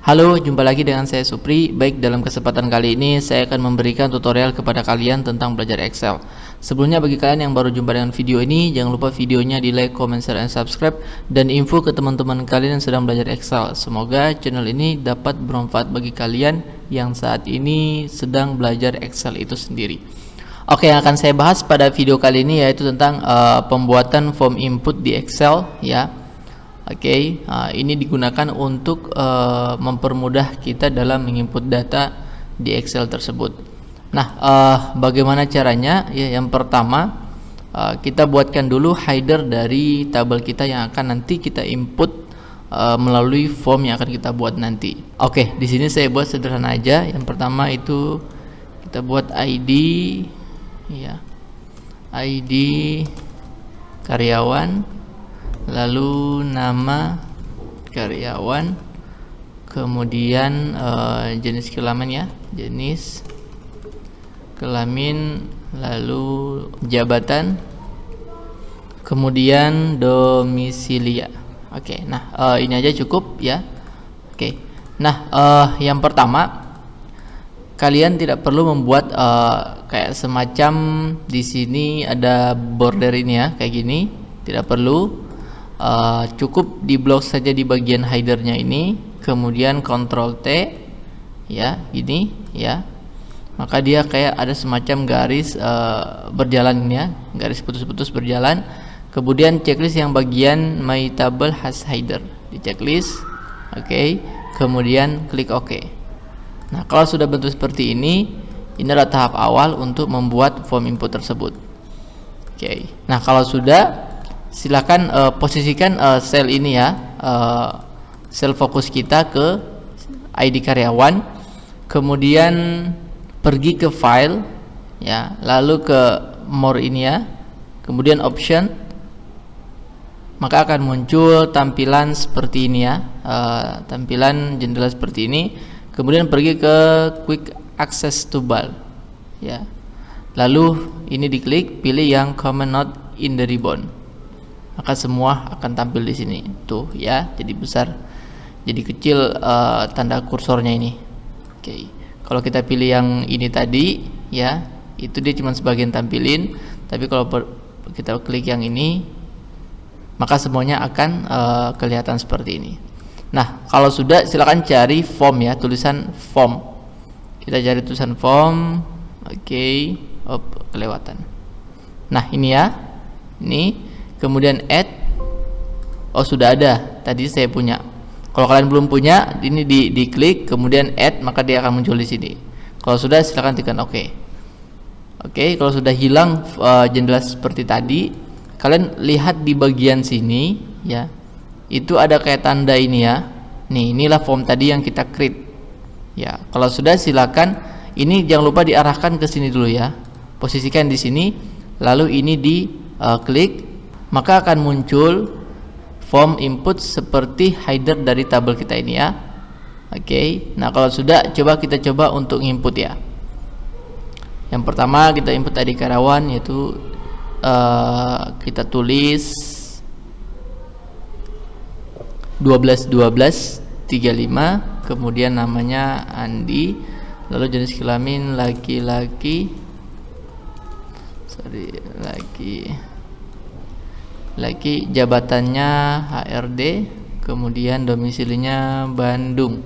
Halo, jumpa lagi dengan saya Supri. Baik, dalam kesempatan kali ini saya akan memberikan tutorial kepada kalian tentang belajar Excel. Sebelumnya bagi kalian yang baru jumpa dengan video ini, jangan lupa videonya di like, comment, share, dan subscribe, dan info ke teman-teman kalian yang sedang belajar Excel. Semoga channel ini dapat bermanfaat bagi kalian yang saat ini sedang belajar Excel itu sendiri. Oke, yang akan saya bahas pada video kali ini yaitu tentang pembuatan form input di Excel, ya. Oke, ini digunakan untuk mempermudah kita dalam menginput data di Excel tersebut. Nah, bagaimana caranya? Ya, yang pertama kita buatkan dulu header dari tabel kita yang akan nanti kita input melalui form yang akan kita buat nanti. Oke, di sini saya buat sederhana aja. Yang pertama itu kita buat ID, ya, ID karyawan. Lalu nama karyawan, kemudian jenis kelamin, ya, jenis kelamin, lalu jabatan, kemudian domisili. Oke, nah ini aja cukup, ya. Oke, nah yang pertama kalian tidak perlu membuat kayak semacam di sini ada border ini, ya, kayak gini, tidak perlu. Cukup di blok saja di bagian headernya ini, kemudian Ctrl T, ya, gini, ya, maka dia kayak ada semacam garis berjalan, ya, garis putus-putus berjalan. Kemudian checklist yang bagian my table has header di checklist, oke. Kemudian klik OK. Nah, kalau sudah bentuk seperti ini adalah tahap awal untuk membuat form input tersebut. Oke, nah kalau sudah, silakan posisikan sel ini, ya, sel fokus kita ke ID karyawan, kemudian pergi ke file, ya, lalu ke more ini, ya, kemudian option, maka akan muncul tampilan seperti ini, ya, tampilan jendela seperti ini. Kemudian pergi ke quick access toolbar, ya, lalu ini diklik, pilih yang command not in the ribbon, maka semua akan tampil di sini tuh, ya, jadi besar, jadi kecil tanda kursornya ini. Oke, kalau kita pilih yang ini tadi, ya, itu dia cuma sebagian tampilin, tapi kalau kita klik yang ini maka semuanya akan kelihatan seperti ini. Nah, kalau sudah silakan cari form, ya, tulisan form, kita cari tulisan form. Oke, kelewatan. Nah, ini, ya, ini. Kemudian add, sudah ada, tadi saya punya. Kalau kalian belum punya, ini diklik kemudian add, maka dia akan muncul di sini. Kalau sudah, silakan tekan OK. Oke, kalau sudah hilang jendela seperti tadi, kalian lihat di bagian sini, ya, itu ada kayak tanda ini, ya. Nih, inilah form tadi yang kita create, ya. Kalau sudah, silakan ini jangan lupa diarahkan ke sini dulu, ya. Posisikan di sini, lalu ini klik. Maka akan muncul form input seperti header dari tabel kita ini, ya. Oke, nah kalau sudah, kita coba untuk input, ya. Yang pertama kita input ID karyawan, yaitu kita tulis 121235, kemudian namanya Andi, lalu jenis kelamin laki-laki, laki, jabatannya HRD, kemudian domisilinya Bandung.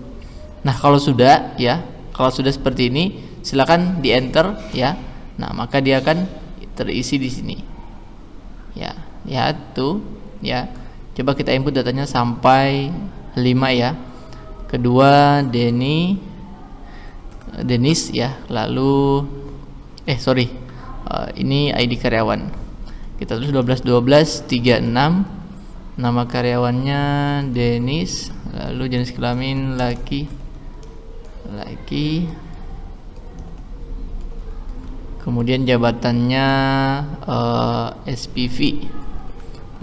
Nah, kalau sudah, ya, kalau sudah seperti ini, silakan di enter, ya. Nah, maka dia akan terisi di sini, ya, ya, tuh, ya. Coba kita input datanya sampai 5, ya. Kedua Denis, ya, lalu ini ID karyawan. Kita tulis 121236, nama karyawannya Denis, lalu jenis kelamin laki, kemudian jabatannya SPV,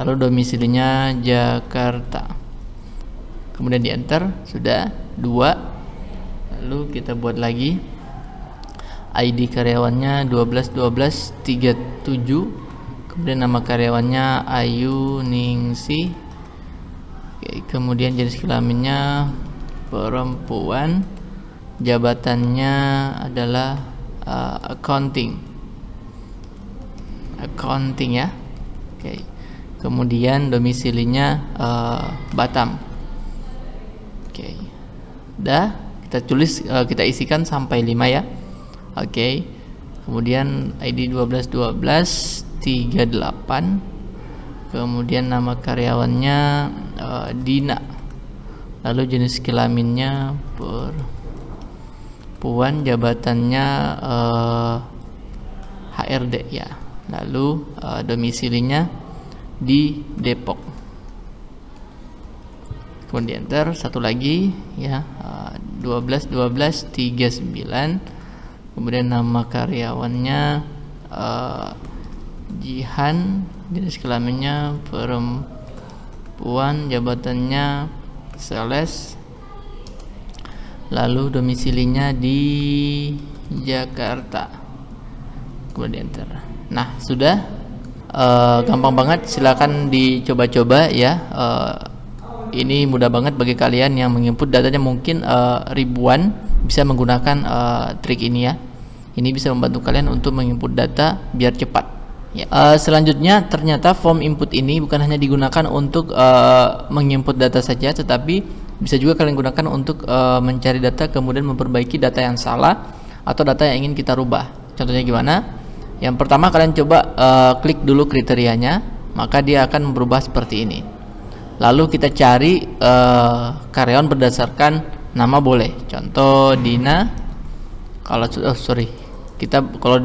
lalu domisilinya Jakarta, kemudian di enter. Sudah 2, lalu kita buat lagi ID karyawannya 121237, kemudian nama karyawannya Ayu Ningsi, kemudian jenis kelaminnya perempuan, jabatannya adalah accounting ya. Oke. Kemudian domisilinya Batam. Oke. Udah, kita tulis, kita isikan sampai 5 ya. Oke. Kemudian ID 121238. Kemudian nama karyawannya Dina. Lalu jenis kelaminnya perempuan, jabatannya HRD ya. Lalu domisilinya di Depok. Kemudian enter. Satu lagi ya, 121239. Kemudian nama karyawannya Jihan, jenis kelaminnya perempuan, jabatannya sales, lalu domisilinya di Jakarta. Kemudian enter. Nah, sudah, gampang banget, silakan dicoba-coba ya. Ini mudah banget bagi kalian yang menginput datanya mungkin ribuan, bisa menggunakan trik ini ya. Ini bisa membantu kalian untuk menginput data biar cepat ya. Selanjutnya, ternyata form input ini bukan hanya digunakan untuk menginput data saja, tetapi bisa juga kalian gunakan untuk mencari data kemudian memperbaiki data yang salah atau data yang ingin kita rubah. Contohnya gimana? Yang pertama, kalian coba klik dulu kriterianya, maka dia akan berubah seperti ini. Lalu kita cari karyawan berdasarkan nama boleh. Contoh Dina. Kalau kalau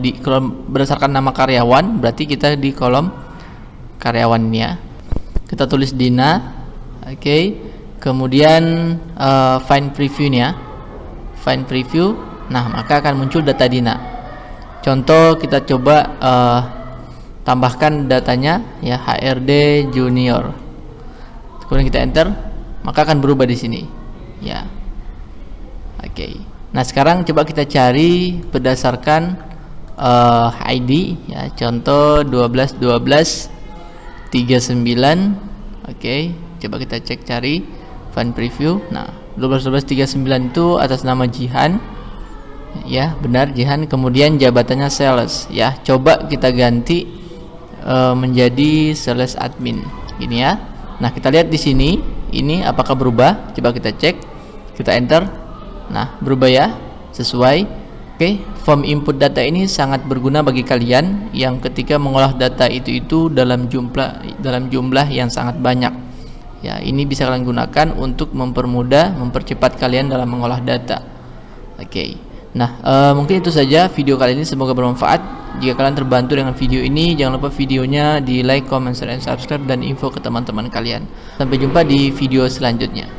berdasarkan nama karyawan, berarti kita di kolom karyawannya. Kita tulis Dina. Oke. Kemudian find preview-nya. Find preview. Nah, maka akan muncul data Dina. Contoh kita coba tambahkan datanya ya, HRD junior. Kemudian kita enter, maka akan berubah di sini ya. Oke. Nah, sekarang coba kita cari berdasarkan ID ya. Contoh 121239. Oke, coba kita cek cari find preview. Nah, 121239 itu atas nama Jihan. Ya, benar Jihan. Kemudian jabatannya sales ya. Coba kita ganti menjadi sales admin. Ini ya. Nah, kita lihat di sini, ini apakah berubah? Coba kita cek. Kita enter. Nah, berubah ya, sesuai. Oke, form input data ini sangat berguna bagi kalian yang ketika mengolah data itu dalam jumlah yang sangat banyak. Ya, ini bisa kalian gunakan untuk mempercepat kalian dalam mengolah data. Oke. Nah, mungkin itu saja video kali ini, semoga bermanfaat. Jika kalian terbantu dengan video ini, jangan lupa videonya di like, comment, share, dan subscribe, dan info ke teman-teman kalian. Sampai jumpa di video selanjutnya.